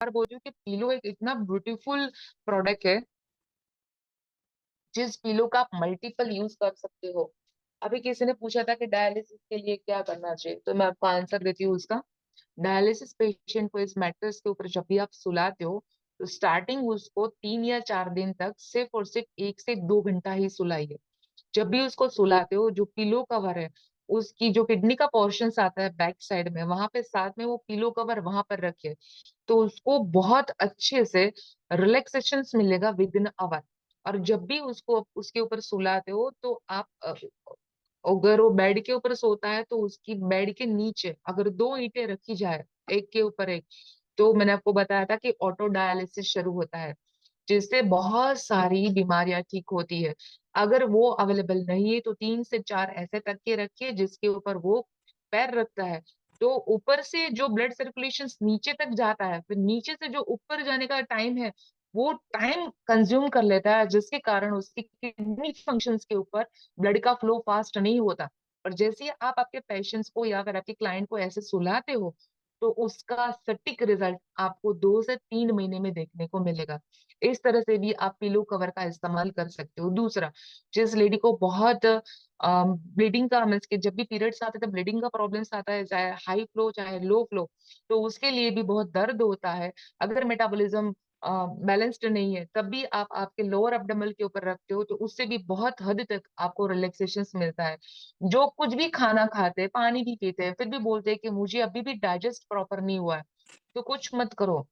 बार बोल रही हूँ कि पिलो एक इतना ब्यूटीफुल प्रोडक्ट है, जिस पिलो का आप मल्टीपल यूज कर सकते हो। अभी किसी ने पूछा था कि डायलिसिस के लिए क्या करना चाहिए, तो मैं आपको आंसर देती हूँ उसका। डायलिसिस पेशेंट को इस मैट्रेस के ऊपर जब भी आप सुलाते हो, तो स्टार्टिंग उसको 3 या 4 दिन तक सिर्फ और सिर्फ 1 से 2 घंटा ही सुलाइए। जब भी उसको सुलाते हो, जो पिलो कवर है, उसकी जो किडनी का पोर्शन आता है बैक साइड में, वहां पे साथ में वो पिलो कवर वहां पर रखिए। तो उसको बहुत अच्छे से रिलैक्सेशन मिलेगा विद इन आवर। और जब भी उसको उसके ऊपर सुलाते हो, तो आप अगर वो बेड के ऊपर सोता है, तो उसकी बेड के नीचे अगर 2 ईंटें रखी जाए, एक के ऊपर एक, तो मैंने आपको बताया था कि ऑटो डायलिसिस शुरू होता है, जिससे बहुत सारी बीमारियां ठीक होती है। अगर वो अवेलेबल नहीं है, तो 3 से 4 ऐसे तकिए रखिए जिसके ऊपर वो पैर रखता है। तो ऊपर से जो ब्लड सर्कुलेशन नीचे तक जाता है, फिर नीचे से जो ऊपर जाने का टाइम है, वो टाइम कंज्यूम कर लेता है, जिसके कारण उसकी किडनी फंक्शंस के ऊपर ब्लड का फ्लो फास्ट नहीं होता। और जैसे ही आप आपके पेशेंट्स को या फिर आपके क्लाइंट को ऐसे सुलाते हो, तो उसका सटीक रिजल्ट आपको 2 से 3 महीने में देखने को मिलेगा। इस तरह से भी आप पिलो कवर का इस्तेमाल कर सकते हो। दूसरा, जिस लेडी को बहुत ब्लीडिंग का, मीन्स के जब भी पीरियड्स आते हैं तो ब्लीडिंग का प्रॉब्लम्स आता है, चाहे हाई फ्लो चाहे लो फ्लो, तो उसके लिए भी बहुत दर्द होता है। अगर मेटाबॉलिज्म बैलेंस्ड नहीं है, तब भी आप आपके लोअर एब्डोमेन के ऊपर रखते हो, तो उससे भी बहुत हद तक आपको रिलैक्सेशन मिलता है। जो कुछ भी खाना खाते हैं, पानी भी पीते हैं, फिर भी बोलते हैं कि मुझे अभी भी डाइजेस्ट प्रॉपर नहीं हुआ है, तो कुछ मत करो,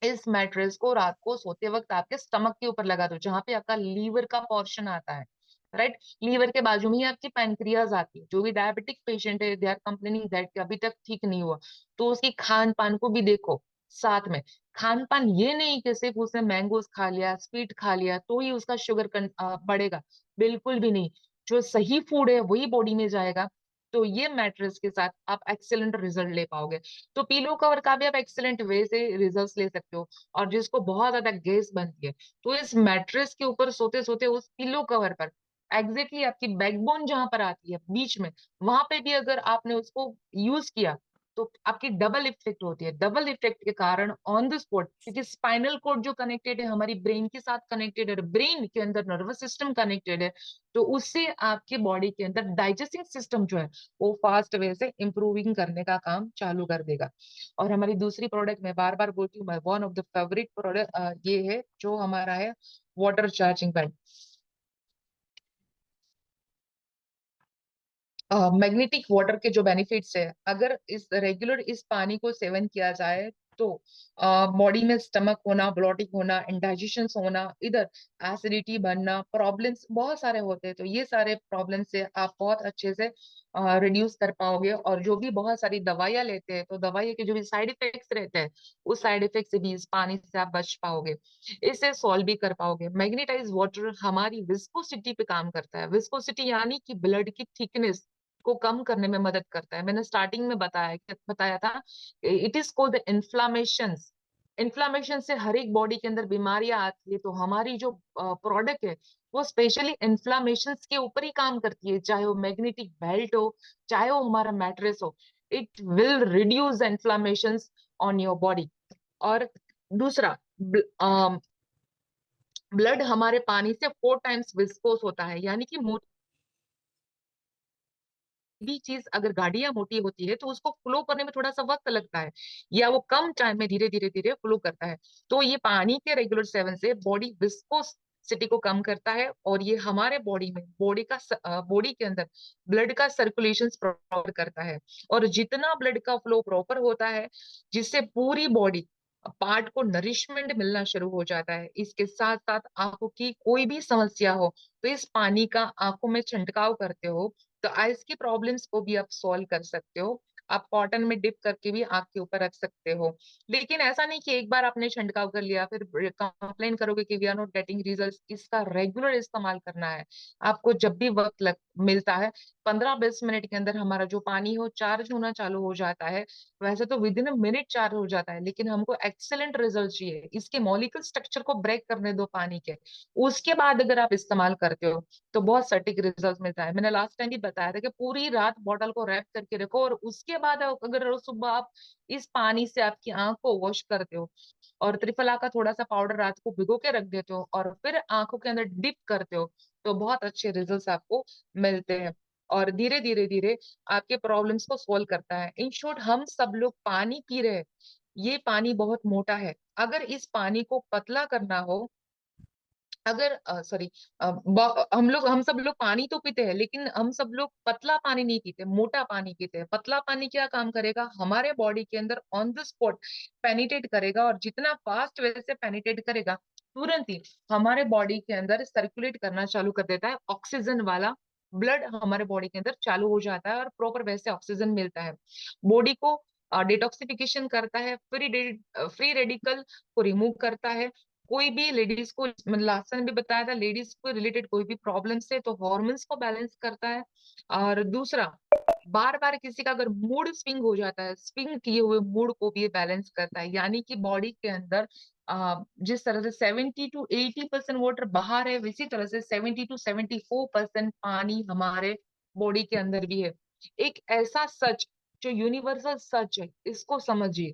इस मैट्रेस को रात को सोते वक्त आपके स्टमक के ऊपर लगा दो, जहां पे आपका लीवर का पोर्शन आता है। राइट, लीवर के बाजू में ही आपकी पैनक्रियाज आती है। जो भी डायबिटिक पेशेंट है, दे आर कंप्लेनिंग दैट कि अभी तक ठीक नहीं हुआ, तो उसकी खान पान को भी देखो साथ में। खान पान ये नहीं कि सिर्फ उसने मैंगोज खा लिया, स्वीट खा लिया तो ही उसका शुगर बढ़ेगा, बिल्कुल भी नहीं। जो सही फूड है वही बॉडी में जाएगा, तो ये मैट्रेस के साथ आप एक्सेलेंट रिजल्ट ले पाओगे। तो पीलो कवर का भी आप एक्सेलेंट वे से रिजल्ट्स ले सकते हो। और जिसको बहुत ज्यादा गैस बनती है, तो इस मैट्रेस के ऊपर सोते सोते उस पिलो कवर पर एग्जैक्टली आपकी बैकबोन जहां पर आती है बीच में, वहां पे भी अगर आपने उसको यूज किया, तो आपकी डबल इफेक्ट होती है। डबल इफेक्ट के कारण ऑन द स्पॉट, क्योंकि स्पाइनल कोड जो कनेक्टेड है हमारी ब्रेन के साथ कनेक्टेड है, ब्रेन के अंदर नर्वस सिस्टम कनेक्टेड है, तो उससे आपके बॉडी के अंदर डाइजेस्टिंग सिस्टम जो है, वो फास्ट वे से इंप्रूविंग करने का काम चालू कर देगा। और हमारी दूसरी प्रोडक्ट, मैं बार बार बोलती हूँ, one of the favourite product ये है जो हमारा है, water charging pad. Magnetic water के जो बेनिफिट्स है, अगर इस रेगुलर इस पानी को सेवन किया जाए, तो बॉडी में स्टमक होना, ब्लॉटिंग होना, इंडाइजेशन होना, इधर एसिडिटी बनना, प्रॉब्लम्स बहुत सारे होते हैं, तो ये सारे प्रॉब्लम से आप बहुत अच्छे से रिड्यूस कर पाओगे। और जो भी बहुत सारी दवाइयाँ लेते हैं, तो दवाइयों के जो भी साइड इफेक्ट्स रहते हैं, उस साइड इफेक्ट से भी इस पानी से आप बच पाओगे, इसे सॉल्व भी कर पाओगे। मैग्नेटाइज वाटर हमारी विस्कोसिटी पे काम करता है। विस्कोसिटी यानी कि ब्लड की थिकनेस को कम करने में मदद करता है। मैंने स्टार्टिंग में बताया था, it is called inflammation. Inflammation से हर एक बॉडी के अंदर बीमारियां आती है, तो हमारी जो प्रोडक्ट है, वो स्पेशली इन्फ्लामेशन के ऊपर ही काम करती है, चाहे वो मैग्नेटिक बेल्ट हो, चाहे वो हमारा मैट्रेस हो। It will reduce inflammation on your body. और दूसरा, ब्लड हमारे पानी से 4 टाइम्स विस्कोस होता है, यानी कि भी चीज अगर गाड़ियां मोटी होती है, तो उसको फ्लो करने में थोड़ा सा वक्त लगता है, या वो कम टाइम में धीरे धीरे धीरे फ्लो करता है। तो ये पानी के रेगुलर सेवन से बॉडी विस्कोसिटी को कम करता है, और ये हमारे बॉडी में बॉडी के अंदर ब्लड का सर्कुलेशन प्रॉपर करता है। और जितना ब्लड का फ्लो प्रॉपर होता है, जिससे पूरी बॉडी पार्ट को नरिशमेंट मिलना शुरू हो जाता है। इसके साथ साथ आंखों की कोई भी समस्या हो, तो इस पानी का आंखों में छिड़काव करते हो, तो आइज की प्रॉब्लम्स को भी आप सॉल्व कर सकते हो। आप कॉटन में डिप करके भी आंख के ऊपर रख सकते हो। लेकिन ऐसा नहीं कि एक बार आपने छिड़काव कर लिया फिर कंप्लेन करोगे कि we are not getting results. इसका रेगुलर इस्तेमाल करना है। आपको जब भी मिलता है, 15-20 मिनट के अंदर हमारा जो पानी हो चार्ज होना चालू हो जाता है। वैसे तो with in a minute charge हो जाता है, लेकिन हमको एक्सेलेंट रिजल्ट चाहिए, इसके मॉलिक्यूल स्ट्रक्चर को ब्रेक करने दो पानी के। उसके बाद अगर आप इस्तेमाल करते हो, तो बहुत सटीक रिजल्ट मिलता है। मैंने लास्ट टाइम भी बताया था कि पूरी रात बॉटल को रैप करके रखो, और उसके बाद अगर रोज सुबह आप इस पानी से आपकी आंख को वॉश करते हो और त्रिफला का थोड़ा सा पाउडर रात को भिगो के रख देते हो और फिर आंखों के अंदर डिप करते हो, तो बहुत अच्छे रिजल्ट्स आपको मिलते हैं। और धीरे धीरे धीरे आपके प्रॉब्लम्स को सोल्व करता है। इन शॉर्ट, हम सब लोग पानी पी रहे हैं, ये पानी बहुत मोटा है। अगर इस पानी को पतला करना हो, अगर सॉरी, हम सब लोग पानी तो पीते हैं, लेकिन हम सब लोग पतला पानी नहीं पीते, मोटा पानी पीते हैं। पतला पानी क्या काम करेगा, हमारे बॉडी के अंदर ऑन द स्पॉट पेनिट्रेट करेगा, और जितना फास्ट वैसे पेनिट्रेट करेगा, तुरंत ही हमारे बॉडी के अंदर सर्कुलेट करना चालू कर देता है, ऑक्सीजन वाला ब्लड हमारे बॉडी के अंदर चालू हो जाता है और प्रॉपर वैसे ऑक्सीजन मिलता है। बॉडी को डिटॉक्सिफिकेशन करता है, फ्री रेडिकल को रिमूव करता है। कोई भी लेडीज को, मतलब लास्ट टाइम भी बताया था, लेडीज को रिलेटेड कोई भी प्रॉब्लम से तो हॉर्मोन्स को बैलेंस करता है। और दूसरा, बार बार किसी का अगर मूड स्विंग हो जाता है, स्विंग किए हुए मूड को भी ये बैलेंस करता है। यानी कि बॉडी के अंदर जिस तरह से 70 to 80% वाटर बाहर है, इसी तरह से 70 to 74% पानी हमारे बॉडी के अंदर भी है। एक ऐसा सच जो यूनिवर्सल सच है, इसको समझिए।